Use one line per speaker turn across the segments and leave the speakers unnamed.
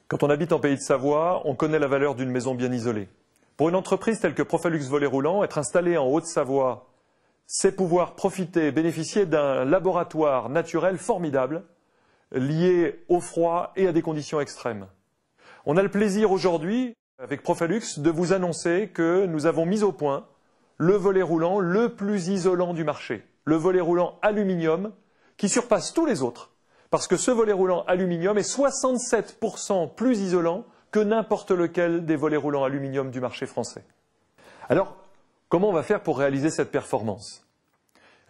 Quand on habite en Pays de Savoie, on connaît la valeur d'une maison bien isolée. Pour une entreprise telle que Profalux Volets Roulants, être installée en Haute-Savoie, c'est pouvoir profiter, bénéficier d'un laboratoire naturel formidable, lié au froid et à des conditions extrêmes. On a le plaisir aujourd'hui, avec Profalux, de vous annoncer que nous avons mis au point le volet roulant le plus isolant du marché, le volet roulant aluminium, qui surpasse tous les autres, parce que ce volet roulant aluminium est 67% plus isolant que n'importe lequel des volets roulants aluminium du marché français. Alors, comment on va faire pour réaliser cette performance?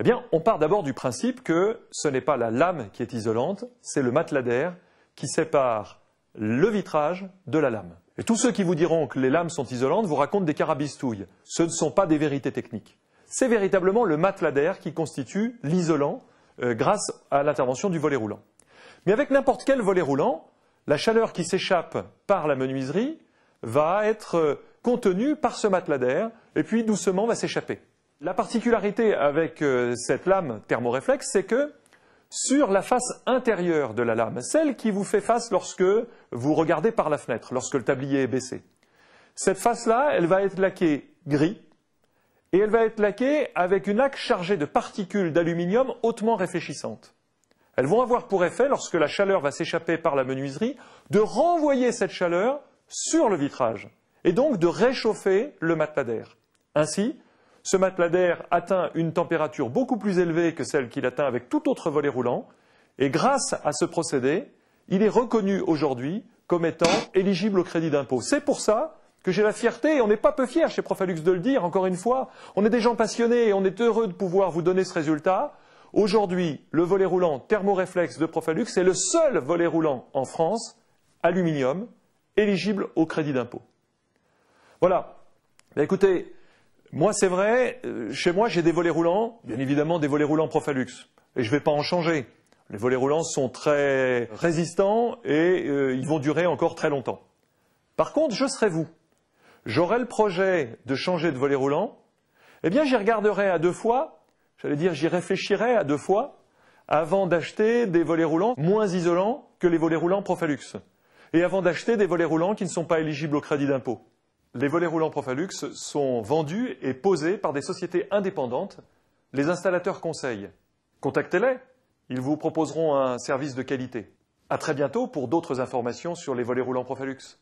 Eh bien, on part d'abord du principe que ce n'est pas la lame qui est isolante, c'est le matelas d'air qui sépare le vitrage de la lame. Et tous ceux qui vous diront que les lames sont isolantes vous racontent des carabistouilles. Ce ne sont pas des vérités techniques. C'est véritablement le matelas d'air qui constitue l'isolant grâce à l'intervention du volet roulant. Mais avec n'importe quel volet roulant, la chaleur qui s'échappe par la menuiserie va être contenue par ce matelas d'air et puis doucement va s'échapper. La particularité avec cette lame thermoréflexe, c'est que sur la face intérieure de la lame, celle qui vous fait face lorsque vous regardez par la fenêtre, lorsque le tablier est baissé, cette face-là, elle va être laquée gris et elle va être laquée avec une laque chargée de particules d'aluminium hautement réfléchissantes. Elles vont avoir pour effet, lorsque la chaleur va s'échapper par la menuiserie, de renvoyer cette chaleur sur le vitrage et donc de réchauffer le matelas d'air. Ainsi, ce matelas d'air atteint une température beaucoup plus élevée que celle qu'il atteint avec tout autre volet roulant et grâce à ce procédé, il est reconnu aujourd'hui comme étant éligible au crédit d'impôt. C'est pour ça que j'ai la fierté, et on n'est pas peu fiers chez Profalux de le dire, encore une fois, on est des gens passionnés et on est heureux de pouvoir vous donner ce résultat. Aujourd'hui, le volet roulant thermoréflexe de Profalux est le seul volet roulant en France, aluminium, éligible au crédit d'impôt. Voilà. Mais écoutez, moi c'est vrai, chez moi j'ai des volets roulants, bien évidemment des volets roulants Profalux, et je ne vais pas en changer. Les volets roulants sont très résistants et ils vont durer encore très longtemps. Par contre, je serai vous. J'aurai le projet de changer de volet roulant, eh bien j'y regarderai à deux fois, j'allais dire j'y réfléchirai à deux fois, avant d'acheter des volets roulants moins isolants que les volets roulants Profalux, et avant d'acheter des volets roulants qui ne sont pas éligibles au crédit d'impôt. Les volets roulants Profalux sont vendus et posés par des sociétés indépendantes, les installateurs conseils. Contactez-les, ils vous proposeront un service de qualité. À très bientôt pour d'autres informations sur les volets roulants Profalux.